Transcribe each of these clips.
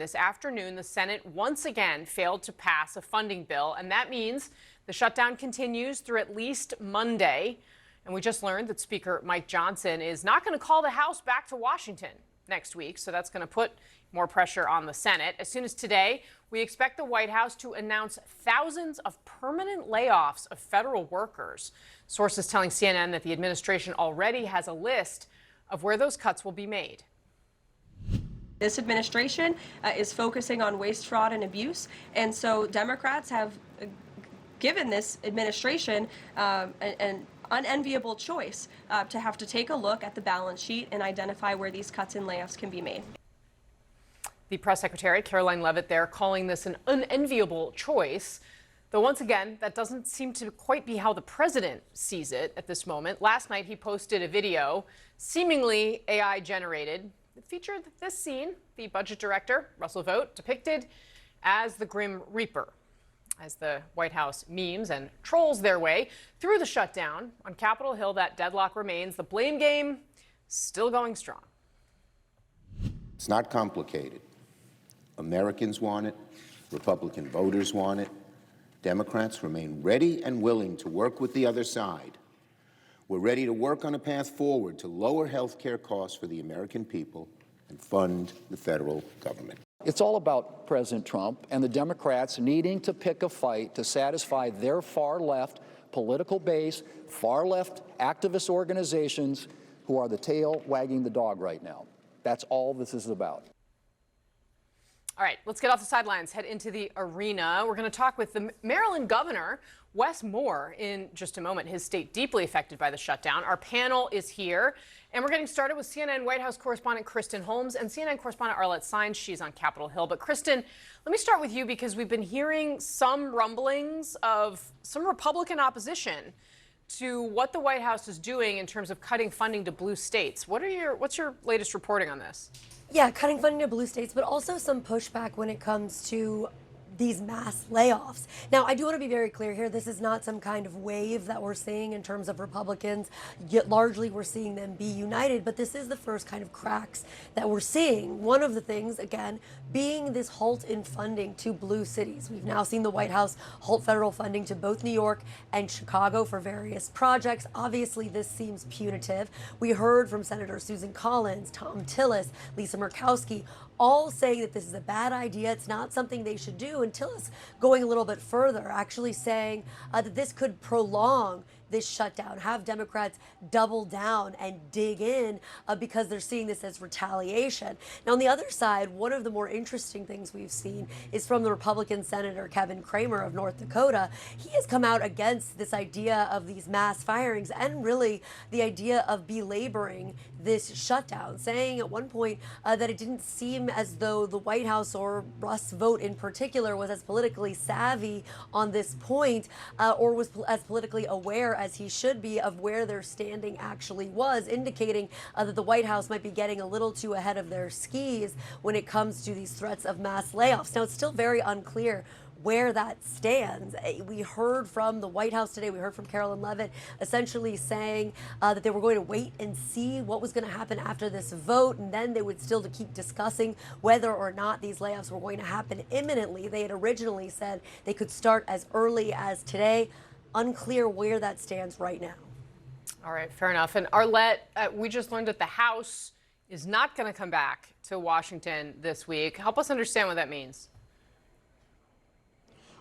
this afternoon, the Senate once again failed to pass a funding bill, and that means the shutdown continues through at least Monday. And we just learned that Speaker Mike Johnson is not going to call the House back to Washington next week, so that's going to put more pressure on the Senate. As soon as today, we expect the White House to announce thousands of permanent layoffs of federal workers. Sources telling CNN that the administration already has a list of where those cuts will be made. This administration is focusing on waste, fraud, and abuse, and so Democrats have given this administration an unenviable choice to have to take a look at the balance sheet and identify where these cuts and layoffs can be made. The press secretary, Karoline Leavitt, there calling this an unenviable choice. Though once again, that doesn't seem to quite be how the president sees it at this moment. Last night, he posted a video, seemingly AI generated. It featured this scene, the budget director, Russell Vought, depicted as the Grim Reaper, as the White House memes and trolls their way through the shutdown. On Capitol Hill, that deadlock remains. The blame game still going strong. It's not complicated. Americans want it. Republican voters want it. Democrats remain ready and willing to work with the other side. We're ready to work on a path forward to lower health care costs for the American people and fund the federal government. It's all about President Trump and the Democrats needing to pick a fight to satisfy their far-left political base, far-left activist organizations who are the tail wagging the dog right now. That's all this is about. All right, let's get off the sidelines, head into the arena. We're going to talk with the Maryland governor, Wes Moore, in just a moment. His state deeply affected by the shutdown. Our panel is here, and we're getting started with CNN White House correspondent Kristen Holmes and CNN correspondent Arlette Saenz. She's on Capitol Hill. But Kristen, let me start with you because we've been hearing some rumblings of some Republican opposition to what the White House is doing in terms of cutting funding to blue states. What's your latest reporting on this? Yeah, cutting funding to blue states, but also some pushback when it comes to these mass layoffs. Now, I do want to be very clear here. This is not some kind of wave that we're seeing in terms of Republicans. Yet largely, we're seeing them be united, but this is the first kind of cracks that we're seeing. One of the things, again, being this halt in funding to blue cities. We've now seen the White House halt federal funding to both New York and Chicago for various projects. Obviously, this seems punitive. We heard from Senator Susan Collins, Tom Tillis, Lisa Murkowski, all saying that this is a bad idea. It's not something they should do. And Tillis going a little bit further, actually saying that this could prolong this shutdown, have Democrats double down and dig in because they're seeing this as retaliation. Now, on the other side, one of the more interesting things we've seen is from the Republican Senator Kevin Cramer of North Dakota. He has come out against this idea of these mass firings and really the idea of belaboring this shutdown, saying at one point that it didn't seem as though the White House or Russ Vought in particular was as politically savvy on this point or was as politically aware as he should be of where their standing actually was, indicating that the White House might be getting a little too ahead of their skis when it comes to these threats of mass layoffs. Now, it's still very unclear where that stands. We heard from the White House today, we heard from Karoline Leavitt essentially saying that they were going to wait and see what was going to happen after this vote, and then they would still to keep discussing whether or not these layoffs were going to happen imminently. They had originally said they could start as early as today. Unclear where that stands right now. All right, fair enough. And Arlette, we just learned that the House is not going to come back to Washington this week. Help us understand what that means.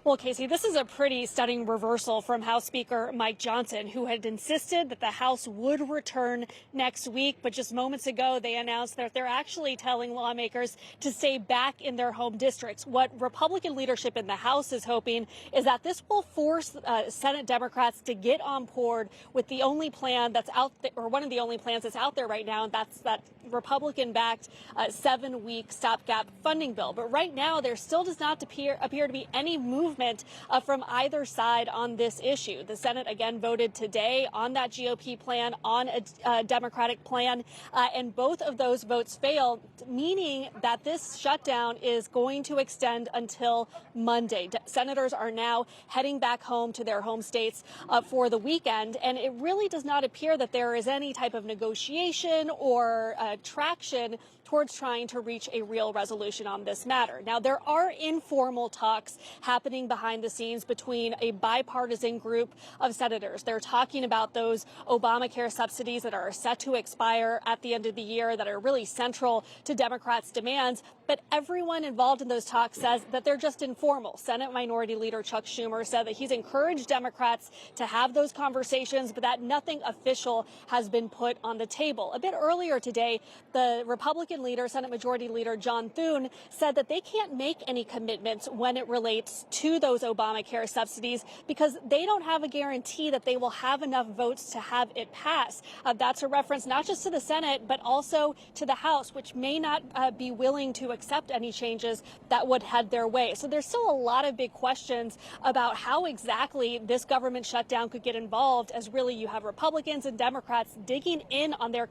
Well, Casey, this is a pretty stunning reversal from House Speaker Mike Johnson, who had insisted that the House would return next week. But just moments ago, they announced that they're actually telling lawmakers to stay back in their home districts. What Republican leadership in the House is hoping is that this will force Senate Democrats to get on board with the only plan that's out there, or one of the only plans that's out there right now, and that's that Republican-backed 7-week stopgap funding bill. But right now, there still does not appear to be any movement from either side on this issue. The Senate again voted today on that GOP plan, on a Democratic plan, and both of those votes failed, meaning that this shutdown is going to extend until Monday. Senators are now heading back home to their home states for the weekend, and it really does not appear that there is any type of negotiation or traction towards trying to reach a real resolution on this matter. Now, there are informal talks happening behind the scenes between a bipartisan group of senators. They're talking about those Obamacare subsidies that are set to expire at the end of the year that are really central to Democrats' demands. But everyone involved in those talks says that they're just informal. Senate Minority Leader Chuck Schumer said that he's encouraged Democrats to have those conversations, but that nothing official has been put on the table. A bit earlier today, the Republican leader, Senate Majority Leader John Thune, said that they can't make any commitments when it relates to those Obamacare subsidies because they don't have a guarantee that they will have enough votes to have it pass. That's a reference not just to the Senate, but also to the House, which may not be willing to accept any changes that would head their way. So there's still a lot of big questions about how exactly this government shutdown could get involved, as really you have Republicans and Democrats digging in on their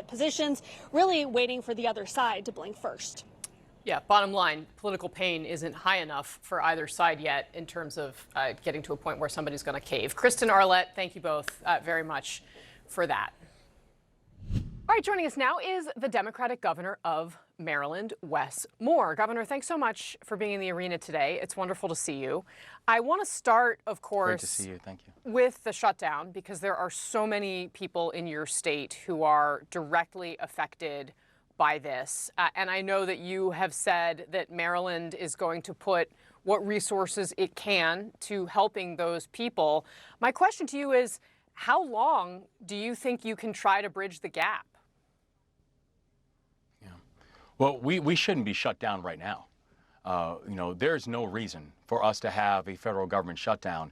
positions, really waiting for the other side to blink first. Yeah, bottom line, political pain isn't high enough for either side yet in terms of getting to a point where somebody's going to cave. Kristen, Arlette, thank you both very much for that. All right, joining us now is the Democratic governor of Maryland, Wes Moore. Governor, thanks so much for being in the arena today. It's wonderful to see you. I want to start, of course, great to see you. Thank you. With the shutdown, because there are so many people in your state who are directly affected by this. And I know that you have said that Maryland is going to put what resources it can to helping those people. My question to you is, how long do you think you can try to bridge the gap? Well, we shouldn't be shut down right now. There's no reason for us to have a federal government shutdown,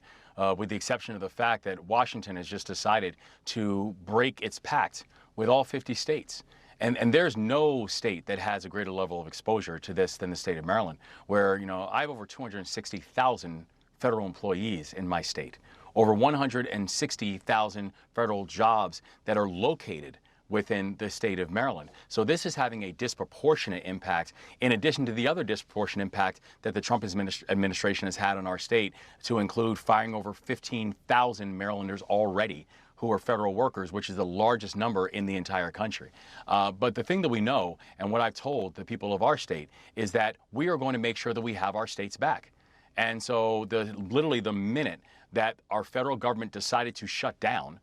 with the exception of the fact that Washington has just decided to break its pact with all 50 states. And there's no state that has a greater level of exposure to this than the state of Maryland, where, I have over 260,000 federal employees in my state, over 160,000 federal jobs that are located within the state of Maryland. So this is having a disproportionate impact, in addition to the other disproportionate impact that the Trump administration has had on our state, to include firing over 15,000 Marylanders already who are federal workers, which is the largest number in the entire country. But the thing that we know, and what I've told the people of our state, is that we are going to make sure that we have our states back. And so literally the minute that our federal government decided to shut down,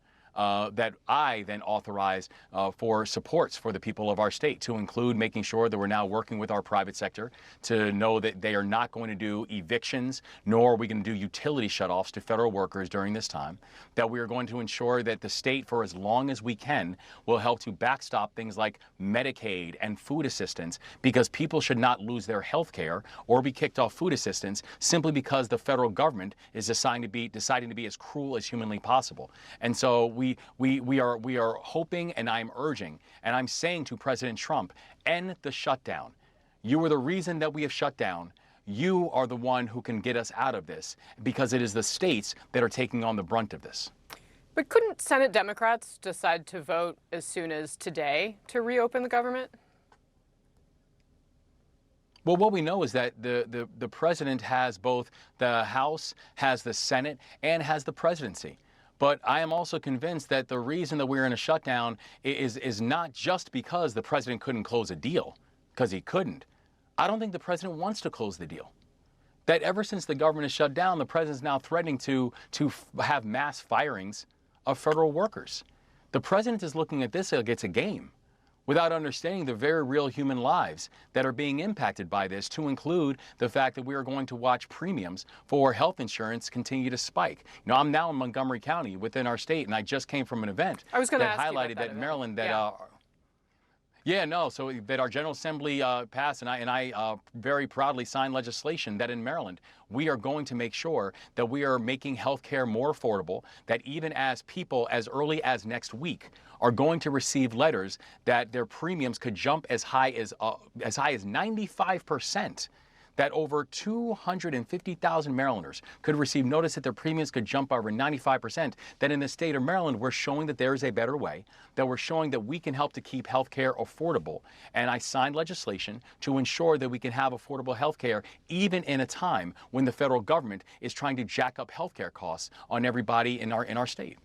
that I then authorized for supports for the people of our state, to include making sure that we're now working with our private sector to know that they are not going to do evictions, nor are we going to do utility shutoffs to federal workers during this time, that we are going to ensure that the state, for as long as we can, will help to backstop things like Medicaid and food assistance, because people should not lose their health care or be kicked off food assistance simply because the federal government is deciding to be as cruel as humanly possible. And so we are hoping, and I'm urging, and I'm saying to President Trump, end the shutdown. You are the reason that we have shut down. You are the one who can get us out of this, because it is the states that are taking on the brunt of this. But couldn't Senate Democrats decide to vote as soon as today to reopen the government? Well, what we know is that the president has both the House, has the Senate, and has the presidency. But I am also convinced that the reason that we're in a shutdown is not just because the president couldn't close a deal, because he couldn't. I don't think the president wants to close the deal. That ever since the government is shut down, the president is now threatening to have mass firings of federal workers. The president is looking at this like it's a game, without understanding the very real human lives that are being impacted by this, to include the fact that we are going to watch premiums for health insurance continue to spike. I'm now in Montgomery County within our state, and I just came from an event that highlighted that Maryland, so that our General Assembly passed, and I very proudly signed legislation that in Maryland, we are going to make sure that we are making health care more affordable, that even as people as early as next week are going to receive letters that their premiums could jump as high as 95%. That over 250,000 Marylanders could receive notice that their premiums could jump over 95%, that in the state of Maryland, we're showing that there is a better way, that we're showing that we can help to keep health care affordable. And I signed legislation to ensure that we can have affordable health care even in a time when the federal government is trying to jack up health care costs on everybody in our state.